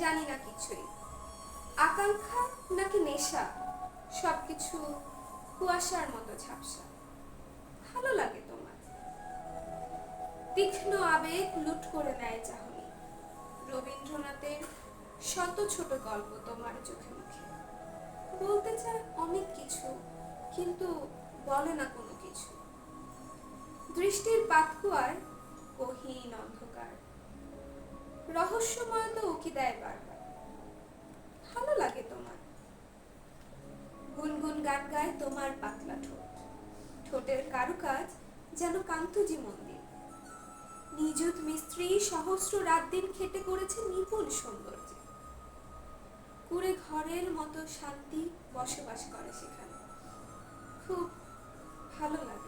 জানি না কিছুই। আকাঙ্ক্ষা নাকি নেশা, সবকিছু কুয়াশার মতো ঝাপসা। ভালো লাগে তোমার। তীক্ষ্ণ আবেগ লুট করে নেয় চাহনি। রবীন্দ্রনাথের শত ছোট গল্প তোমার চোখে মুখে। বলতে চায় অনেক কিছু, কিন্তু বলে না কোনো কিছু। দৃষ্টির পাতকুয়ার গহীন অন্ধকার, রহস্যময় তো উকি দেয় বারবার। ভালো লাগে তোমার। গুনগুন গান গায় তোমার পাতলা ঠোঁট। ঠোঁটের কারুকাজ যেন কান্তজি মন্দির। নিযুত মিস্ত্রি সহস্র রাত দিন খেটে করেছে নিপুণ সৌন্দর্যে। কুড়ে ঘরের মতো শান্তি বসবাস করে সেখানে। খুব ভালো লাগে।